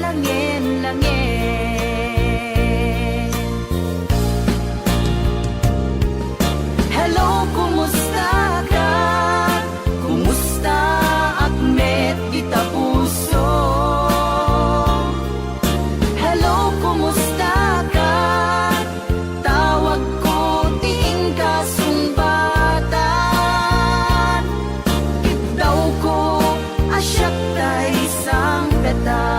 langin-langin. Hello, kumusta ka? Kumusta akmet kita puso? Hello, kumusta ka? Tawag ko ting kasumbatan. Itaw ko asyak tay sang petang.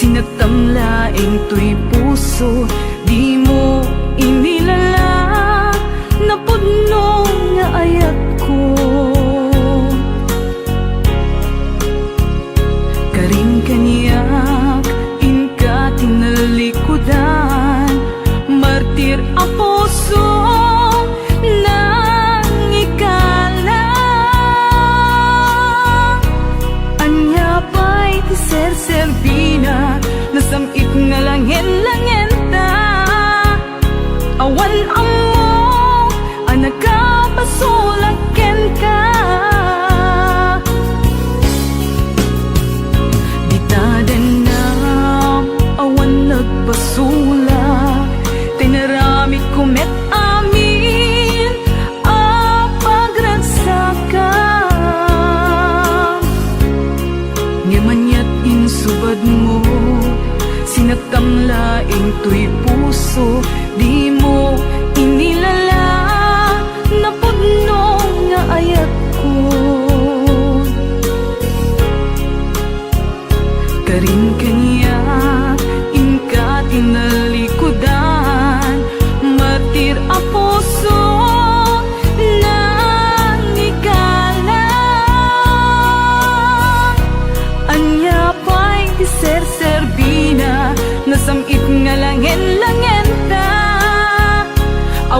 Sinagtamlaing to'y puso, di mo inilala na pudno nga ayat ko. Karin kaniyak, inka tinalikudan, martir a puso nang ikala. Anya pa'y tiser-servina, nasamit nga langin-langin ta. Awan amo, anak ka pasulaken ka. Ditaden na, awan nagpasulak, tinaramit kumet amin, apagransakan. Ngamanyat insubad mo, sinagtamlaing to'y puso, di mo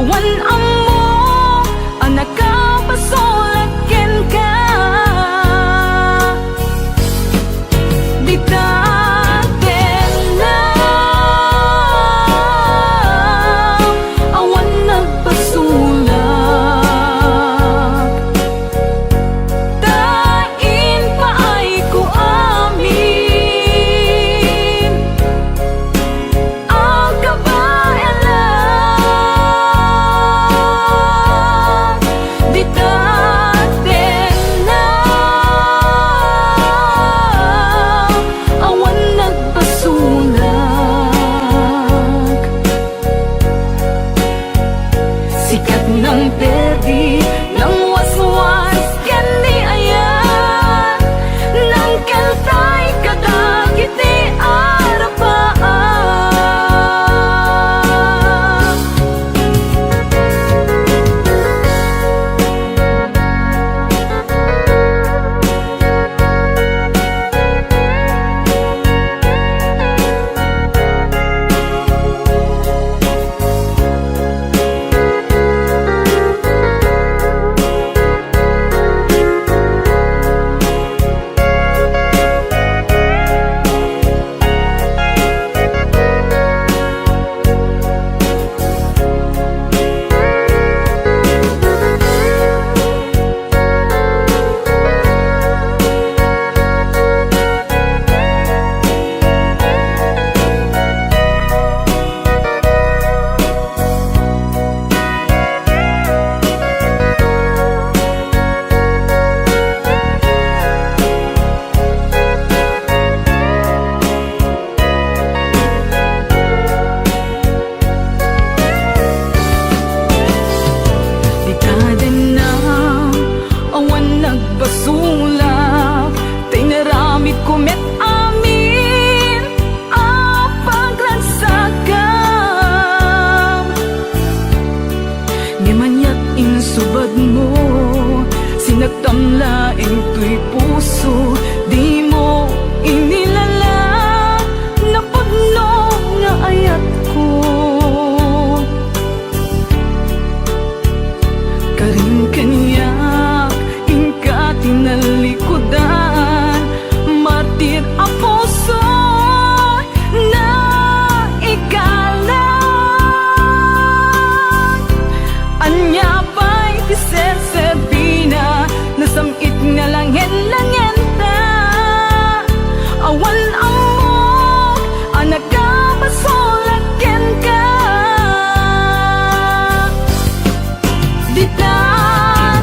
awan amo ang nakapasulakin ka. Di daten lang awan nagpasulak. Tain pa ay ko amin ang kabayanan. Di daten lang awan nagpasulak. Sikat ng perdi ng waswas kendi ayan ng kantay kadagit ni arapaan. Di daden na awan nagbasulak. Tay naramid ko met amin ang paglansagam. Di manyak insubad mo sinagtamlaing tuy puso. Di mo inilala na pagno nga ayat ko. Karing kanyak ingka tinalikudan. Martir ang puso na ikalan. Anya ba'y tiserserbina nasamit nga langhen-langhen ta. Awan amok ang nagkapasulakin ka. Di daten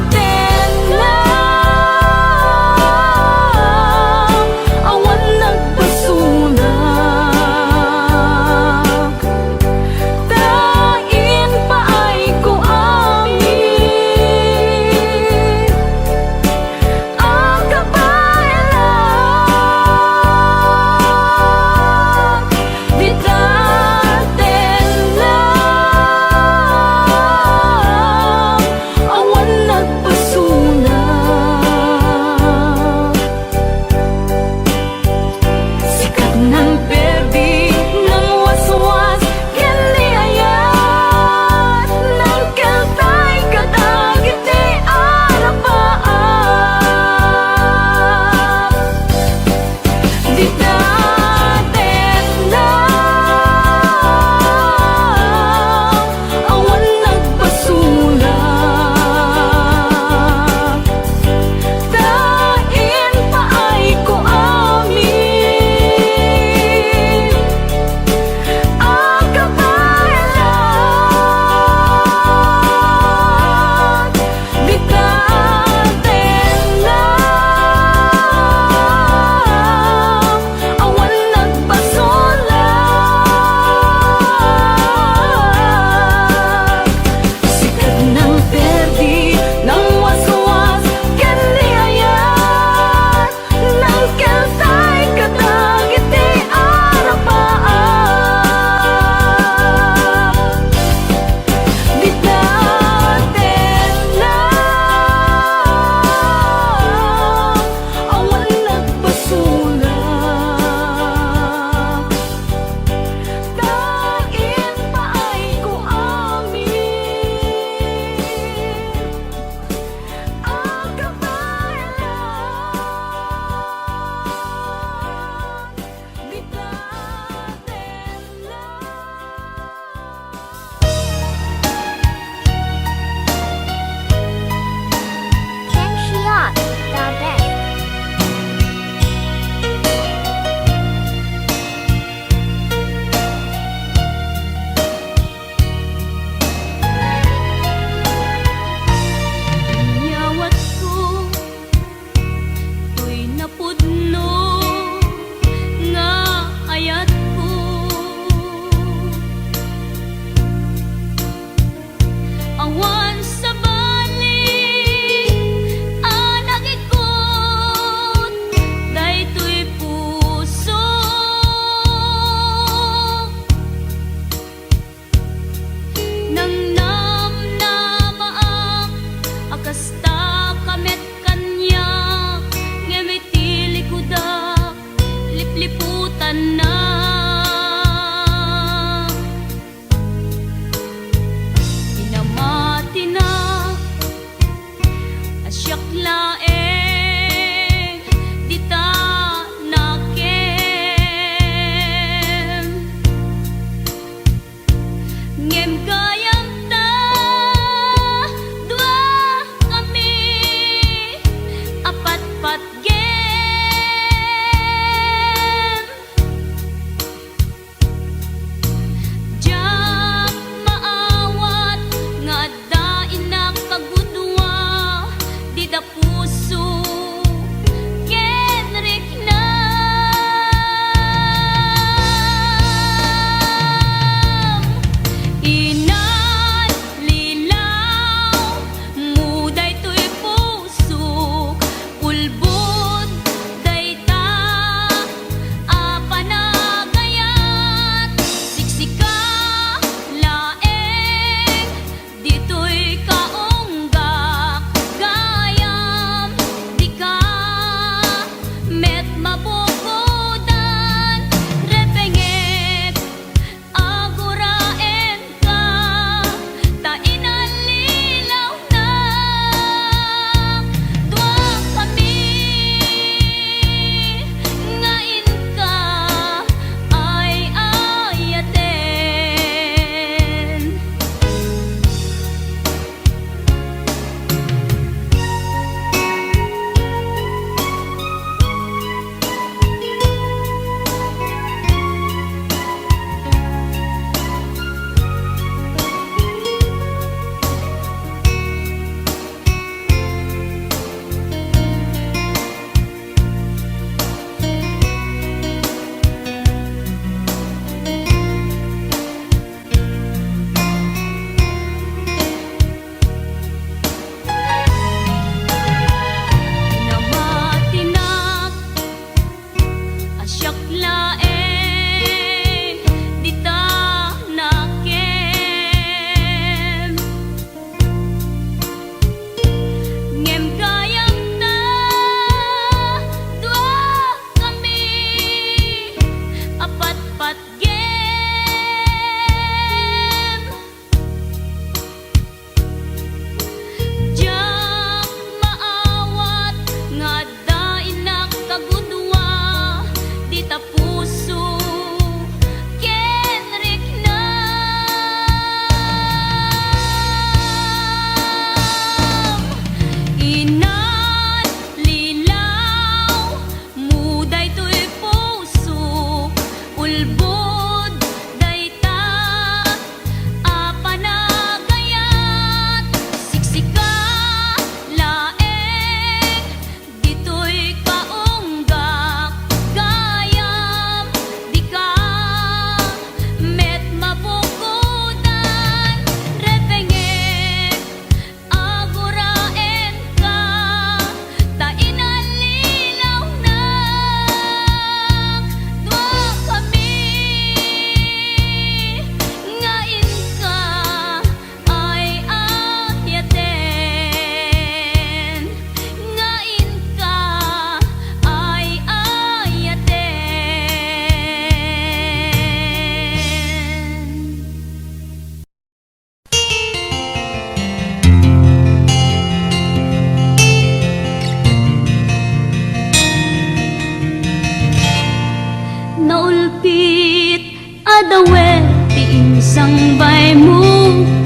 sangbay mo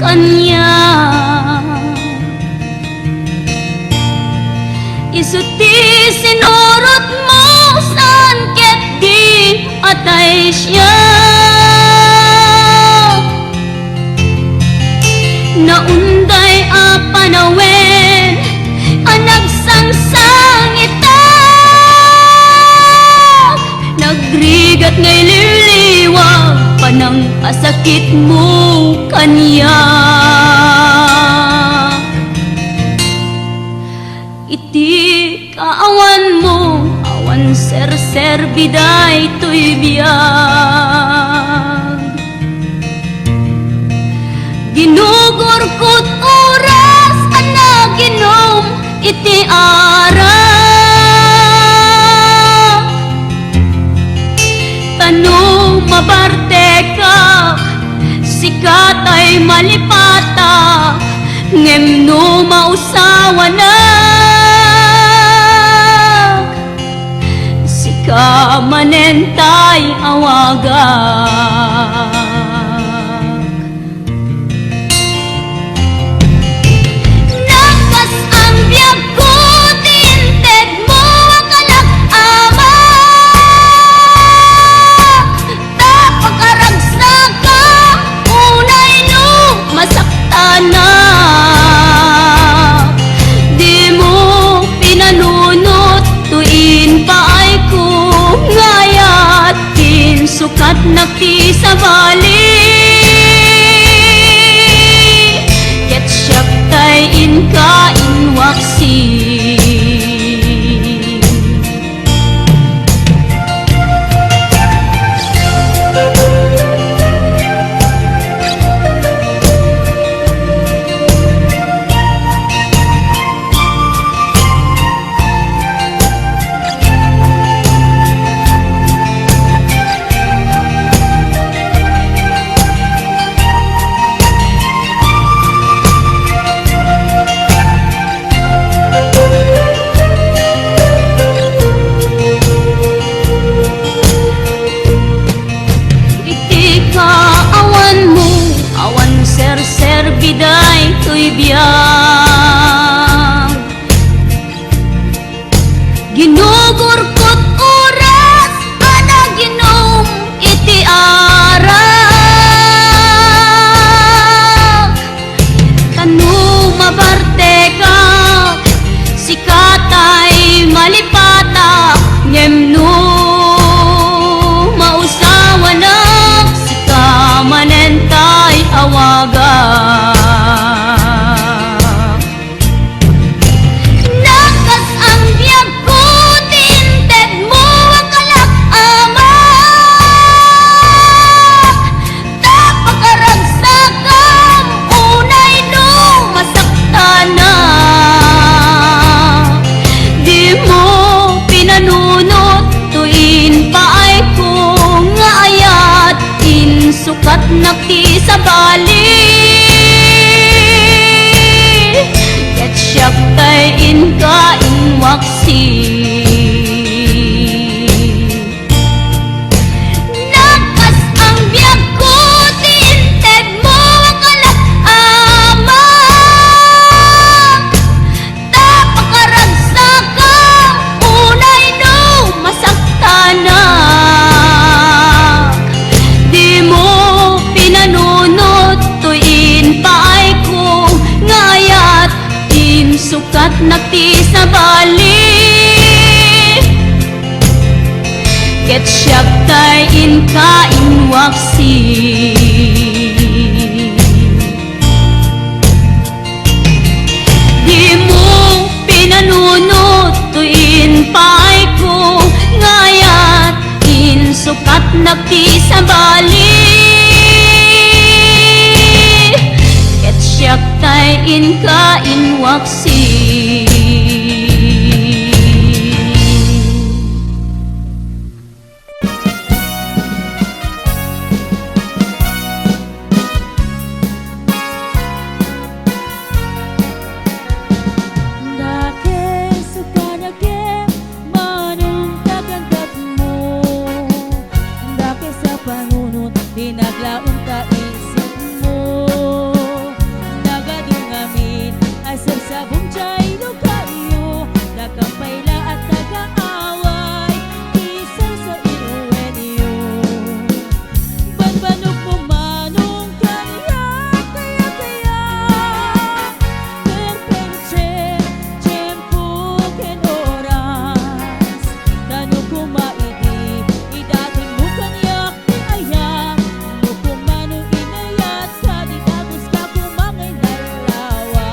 kanya. Isuti sinurot mo saan ket di atay siya. Naunday a panawen anag sangsang ita. Nagrigat ngay liliwag panang asakit mo kanya. Iti kaawan mo awan ser biday to'y biyag. Ginugurkot oras ana ginom iti ara. Tano mabarte ka sikat ay malipata ngem no mausawa na. Sika manentay awagak. Nakas ang biyag ko tinted mo akalak ama. Tapakaragsak ka unay no masakta na. Di mo pinanunot tuin pa ay ko ngayatin sukat nakti sa bali. Ket siyak tay inka inwaksi. Ser biday to'y biyag. Ginugurkot oras ana ginom iti ara. Tano mabarte ka sikatay malipata ngem no mausawa na. Sika manentay awaga. Nakas ang biyag ko tinted mo akalak ama. Tapakaragsak ang unay no masakta na. Di mo pinanunot tuin pa ay ko nga ayat sukat nakti sa bali. Ket siyak tay inka inwaksi. Nakas ang biyag ko tinted mo akalak ama. Tapakaragsak ang unay no masakta na. Di mo pinanunot tuin pa ay ko ngayat sukat nakti sa bali. Ket siyak tay inka inwaksi. Di mo pinanunot tuin pa ay ko ngayat sukat nakti sa bali. Ket siyak tay inka inwaksi. Panunod, dinaglaon ka isip Jaylo kayo, nagkampayla at nag-aaway, isa sa inuwenyo. Banbanog pumanong kaya, perpenche, tiyempo ken oras, tano kumaidi, idating mo kanyak ni ayang, no kumano inayat, sa di tagos ka kumangay nalawa.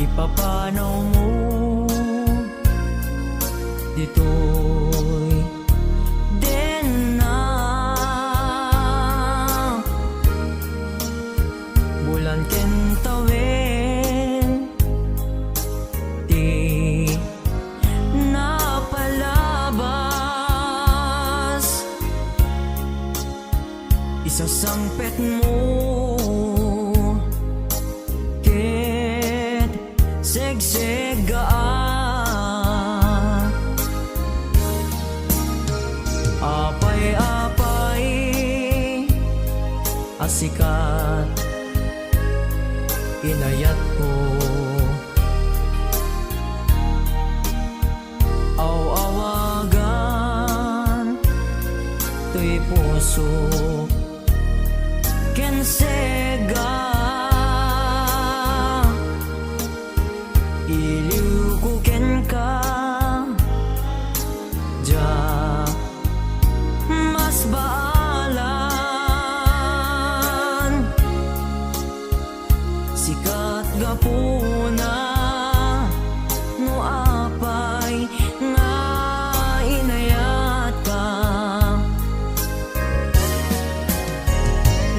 ipapanaw mo dito'y din na bulan ken tawin di napalabas isasangpet mo ket segsegaan apay-apay asikat inayat ko aw-awagan to'y puso ken sega iliw ko ken ka ja mas baalan sikat gapuna no apay nga inayat ka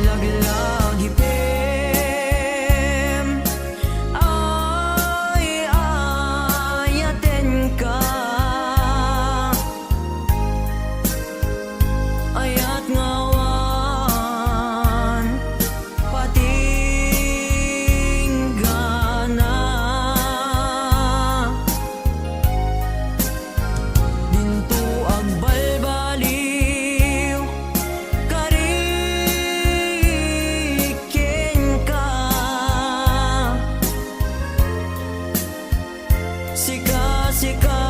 lagi-lagi pem ay ayaten ka ayat ngawan patinggana dinto agbalbaliw kariken ka sika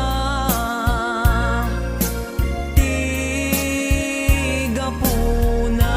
tiga puna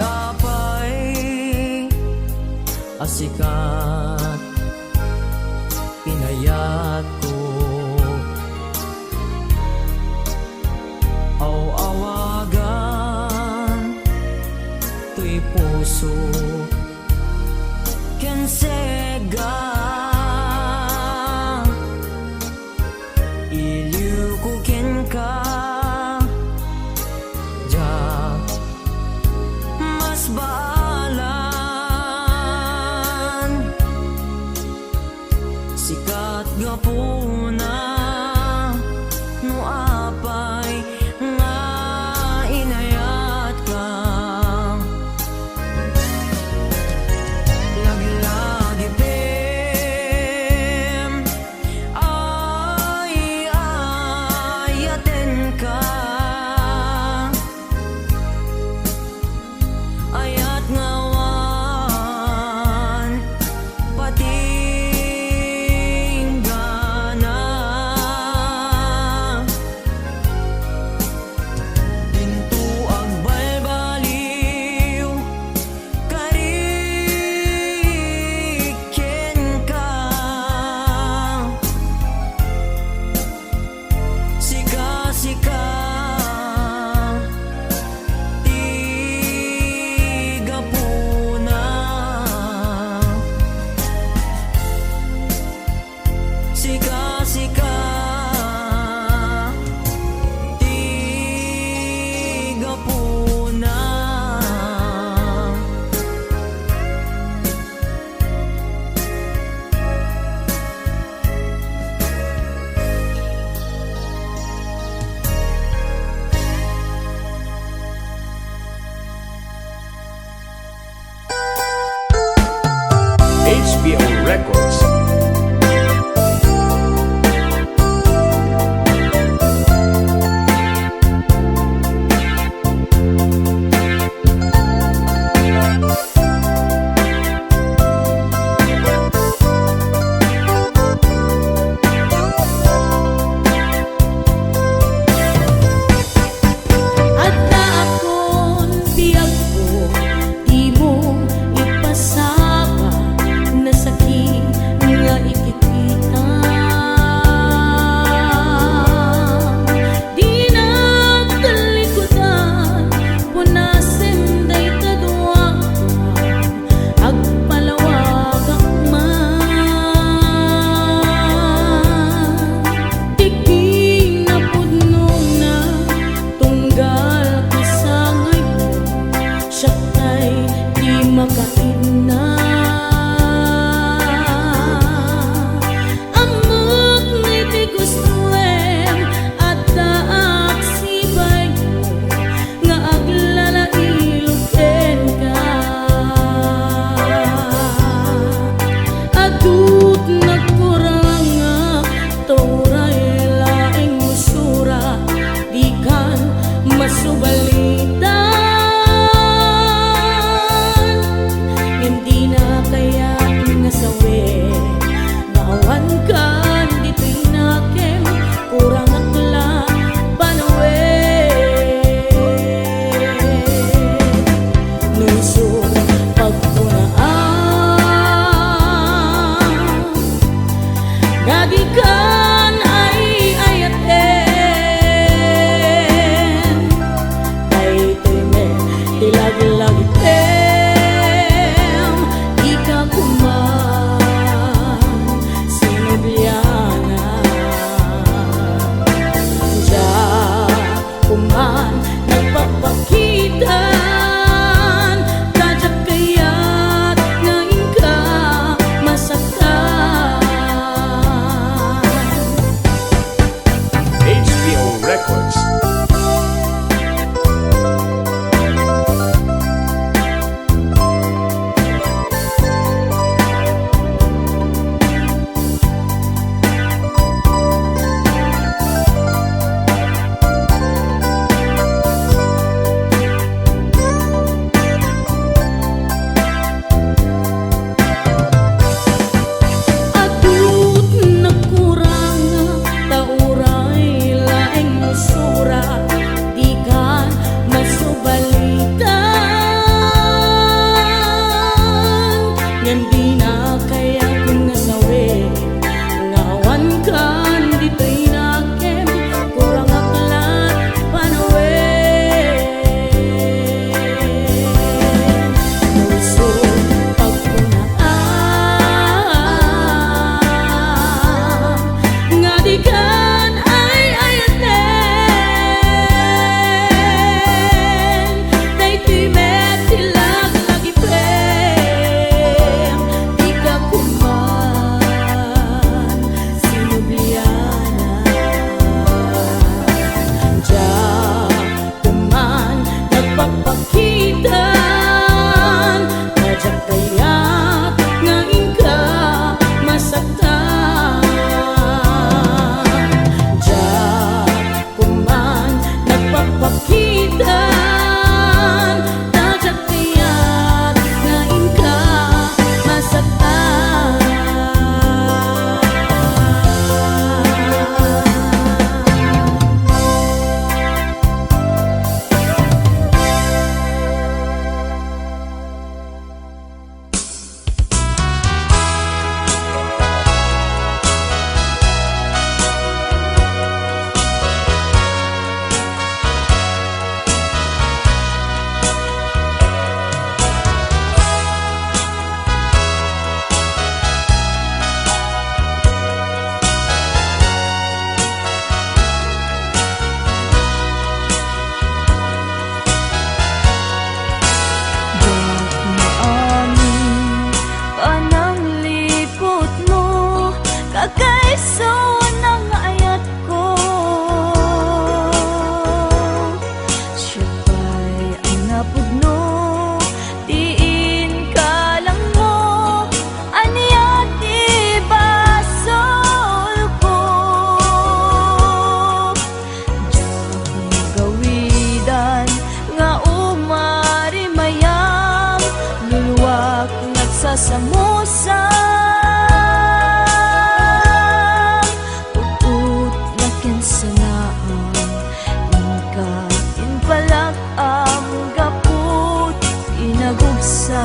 apay-apay asikat inayat ko aw-awagan to'y puso ken sega iliw ko ken ka ja mas baalan sikat gapuna no apay nga inayat ka masubalitan, hindi na kaya nasawi, maawan kan dito'y nakem, kurang akla panawe. Nunso pagpunaan, gagikan ay ayaten, ay teme tilaglagitem, di ka kuman sinubyana. Diya kuman nagpapakitan, tadyak kaya't ngayon ka masaktan. HBO Records. Atut nagkurang tauray laeng musura, di kan masubalitan, yan di na kaya kung nasawi, ngawan kan dito'y nakem, kurang aklat panawe. Nunso pagpunaan, nga di kan ay ayaten, daytoy met tilaglagitem, di ka kuman sinubyana. Diya kuman nagpapakitan, tadyak kaya't ngayon ka masaktan. Diya kuman nagpapakitan, tadyak kaya't ngayon ka masaktan. Panang lipot mo, kakaiso ng ayat ko. Siya ba'y ang napudno, diin ka lang mo, aniya di basol ko. Diyak gawidan nga umari mayam, luluwak nagsasamusa, utut na kinsanaan, inka inpalag ang gaput inagugsan.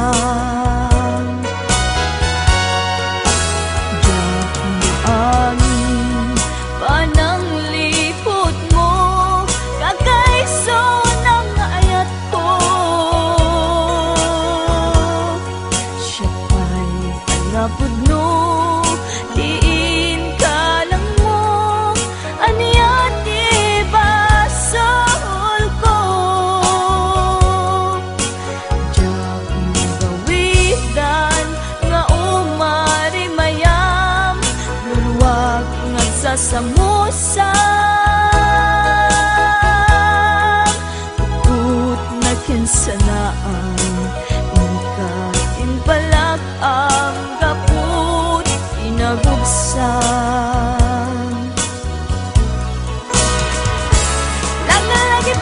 Diyak maangin panang lipot mo, kakaiso ng ayat ko. Siya ba'y ang napudno, diin ka lang mo, aniya di basol ko. Diyak magawidan nga umari mayam, luluwag nagsasamusa, tukot na kinsanaan, inka inpalag ang gaput inagugsan. Lagalagi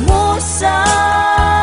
mo sa